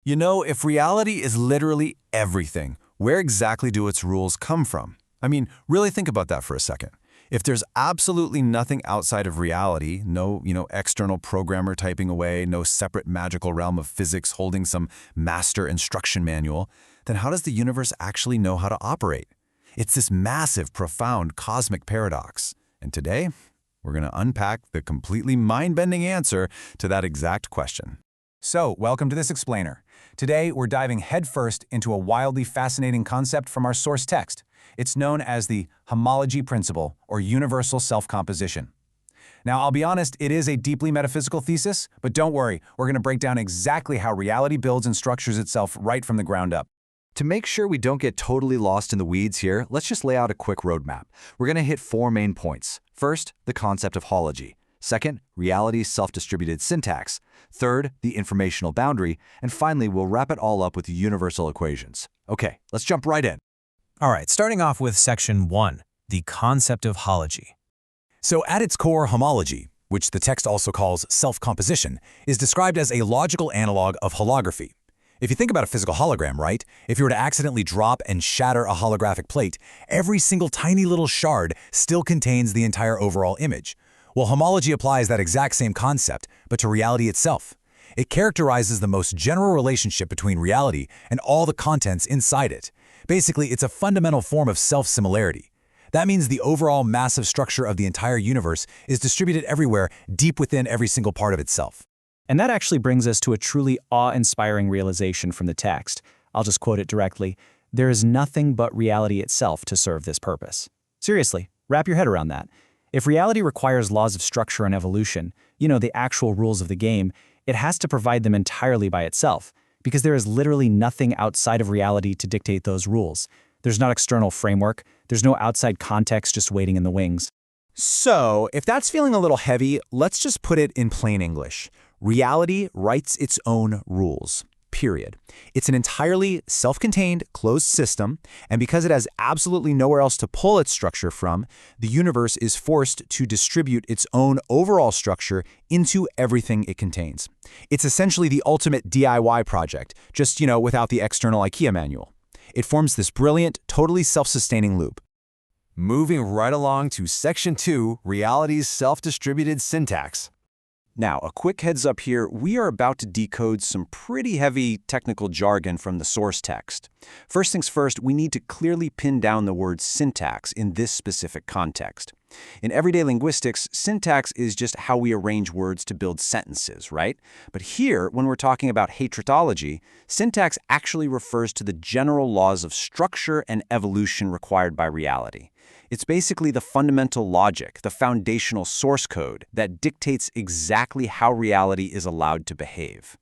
You know, if reality is literally everything, where exactly do its rules come from? I mean, really think about that for a second. If there's absolutely nothing outside of reality, no, external programmer typing away, no separate magical realm of physics holding some master instruction manual, then how does the universe actually know how to operate? It's this massive, profound cosmic paradox. And today, we're going to unpack the completely mind-bending answer to that exact question. So, welcome to this explainer. Today, we're diving headfirst into a wildly fascinating concept from our source text. It's known as the Homology Principle, or universal self-composition. Now, I'll be honest, it is a deeply metaphysical thesis, but don't worry, we're going to break down exactly how reality builds and structures itself right from the ground up. To make sure we don't get totally lost in the weeds here, let's just lay out a quick roadmap. We're going to hit 4 main points. First, the concept of hology. Second, reality's self-distributed syntax. Third, the informational boundary. And finally, we'll wrap it all up with the universal equations. Okay, let's jump right in. All right, starting off with Section 1, the concept of hology. So at its core, homology, which the text also calls self-composition, is described as a logical analog of holography. If you think about a physical hologram, right? If you were to accidentally drop and shatter a holographic plate, every single tiny little shard still contains the entire overall image. Well, homology applies that exact same concept, but to reality itself. It characterizes the most general relationship between reality and all the contents inside it. Basically, it's a fundamental form of self-similarity. That means the overall massive structure of the entire universe is distributed everywhere, deep within every single part of itself. And that actually brings us to a truly awe-inspiring realization from the text. I'll just quote it directly. There is nothing but reality itself to serve this purpose. Seriously, wrap your head around that. If reality requires laws of structure and evolution, the actual rules of the game, it has to provide them entirely by itself, because there is literally nothing outside of reality to dictate those rules. There's not external framework, there's no outside context just waiting in the wings. So, if that's feeling a little heavy, let's just put it in plain English. Reality writes its own rules. Period. It's an entirely self-contained, closed system, and because it has absolutely nowhere else to pull its structure from, the universe is forced to distribute its own overall structure into everything it contains. It's essentially the ultimate DIY project, just, without the external IKEA manual. It forms this brilliant, totally self-sustaining loop. Moving right along to Section 2, reality's self-distributed syntax. Now, a quick heads up here, we are about to decode some pretty heavy technical jargon from the source text. First things first, we need to clearly pin down the word syntax in this specific context. In everyday linguistics, syntax is just how we arrange words to build sentences, right? But here, when we're talking about hatritology, syntax actually refers to the general laws of structure and evolution required by reality. It's basically the fundamental logic, the foundational source code that dictates exactly how reality is allowed to behave.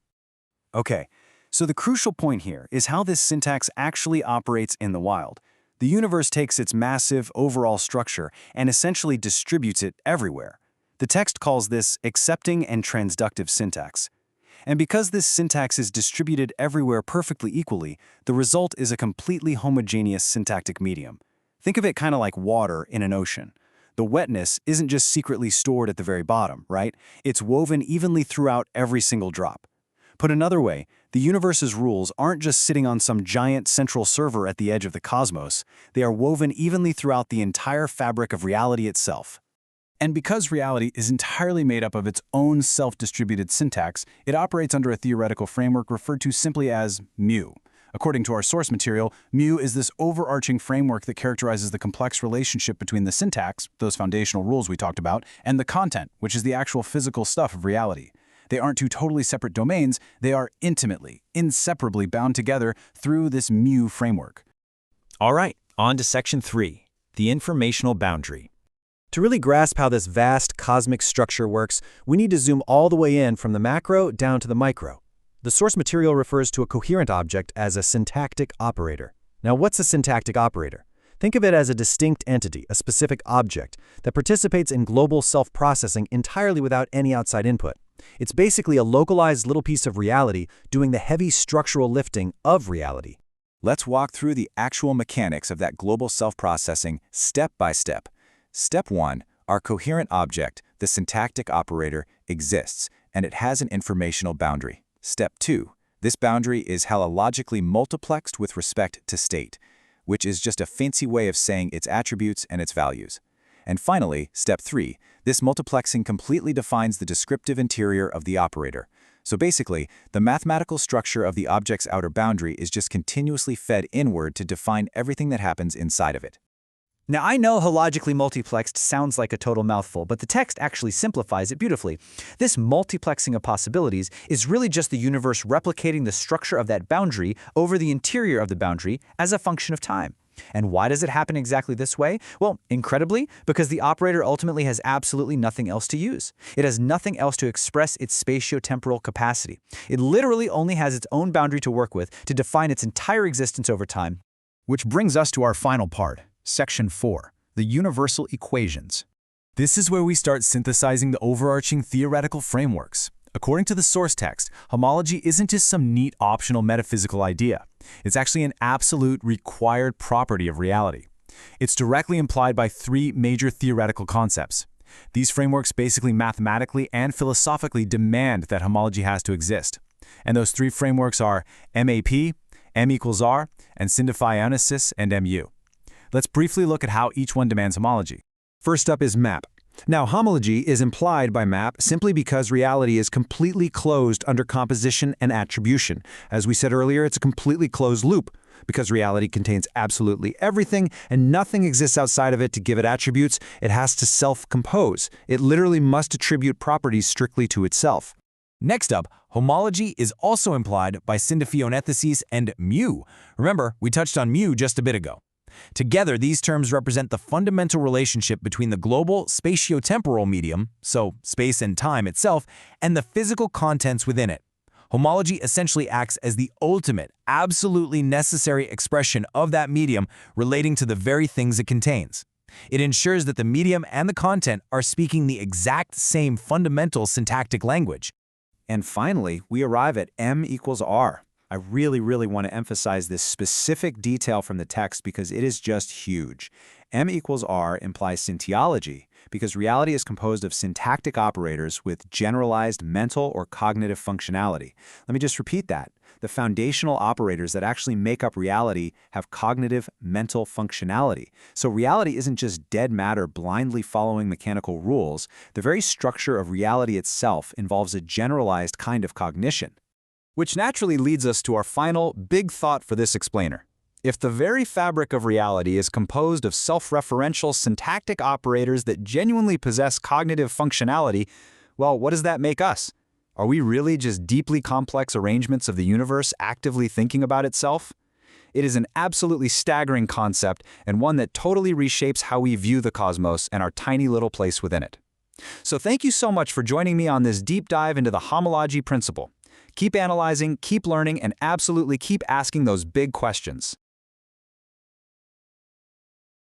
Okay, so the crucial point here is how this syntax actually operates in the wild. The universe takes its massive overall structure and essentially distributes it everywhere. The text calls this accepting and transductive syntax. And because this syntax is distributed everywhere perfectly equally, the result is a completely homogeneous syntactic medium. Think of it kind of like water in an ocean. The wetness isn't just secretly stored at the very bottom, right? It's woven evenly throughout every single drop. Put another way, the universe's rules aren't just sitting on some giant central server at the edge of the cosmos. They are woven evenly throughout the entire fabric of reality itself. And because reality is entirely made up of its own self-distributed syntax, it operates under a theoretical framework referred to simply as mu. According to our source material, mu is this overarching framework that characterizes the complex relationship between the syntax, those foundational rules we talked about, and the content, which is the actual physical stuff of reality. They aren't two totally separate domains, they are intimately, inseparably bound together through this mu framework. All right, on to Section 3, the informational boundary. To really grasp how this vast cosmic structure works, we need to zoom all the way in from the macro down to the micro. The source material refers to a coherent object as a syntactic operator. Now, what's a syntactic operator? Think of it as a distinct entity, a specific object, that participates in global self-processing entirely without any outside input. It's basically a localized little piece of reality doing the heavy structural lifting of reality. Let's walk through the actual mechanics of that global self-processing step by step. Step 1, our coherent object, the syntactic operator, exists, and it has an informational boundary. Step 2, This boundary is holologically multiplexed with respect to state, which is just a fancy way of saying its attributes and its values. And finally, step 3, this multiplexing completely defines the descriptive interior of the operator. So basically, the mathematical structure of the object's outer boundary is just continuously fed inward to define everything that happens inside of it. Now, I know hologically multiplexed sounds like a total mouthful, but the text actually simplifies it beautifully. This multiplexing of possibilities is really just the universe replicating the structure of that boundary over the interior of the boundary as a function of time. And why does it happen exactly this way? Well, incredibly, because the operator ultimately has absolutely nothing else to use. It has nothing else to express its spatiotemporal capacity. It literally only has its own boundary to work with to define its entire existence over time. Which brings us to our final part, Section 4, the universal equations. This is where we start synthesizing the overarching theoretical frameworks. According to the source text, homology isn't just some neat optional metaphysical idea. It's actually an absolute required property of reality. It's directly implied by 3 major theoretical concepts. These frameworks basically mathematically and philosophically demand that homology has to exist. And those 3 frameworks are MAP, M equals R, and syntophionisis and MU. Let's briefly look at how each one demands homology. First up is MAP. Now, homology is implied by MAP simply because reality is completely closed under composition and attribution. As we said earlier, it's a completely closed loop. Because reality contains absolutely everything and nothing exists outside of it to give it attributes, it has to self-compose. It literally must attribute properties strictly to itself. Next up, homology is also implied by syntophionithesis and mu. Remember, we touched on mu just a bit ago. Together, these terms represent the fundamental relationship between the global spatiotemporal medium, so space and time itself, and the physical contents within it. Homology essentially acts as the ultimate, absolutely necessary expression of that medium relating to the very things it contains. It ensures that the medium and the content are speaking the exact same fundamental syntactic language. And finally, we arrive at M equals R. I really want to emphasize this specific detail from the text because it is just huge. M equals R implies syntiology because reality is composed of syntactic operators with generalized mental or cognitive functionality. Let me just repeat that. The foundational operators that actually make up reality have cognitive mental functionality. So reality isn't just dead matter blindly following mechanical rules. The very structure of reality itself involves a generalized kind of cognition. Which naturally leads us to our final big thought for this explainer. If the very fabric of reality is composed of self-referential syntactic operators that genuinely possess cognitive functionality, well, what does that make us? Are we really just deeply complex arrangements of the universe actively thinking about itself? It is an absolutely staggering concept and one that totally reshapes how we view the cosmos and our tiny little place within it. So thank you so much for joining me on this deep dive into the homology principle. Keep analyzing, keep learning, and absolutely keep asking those big questions.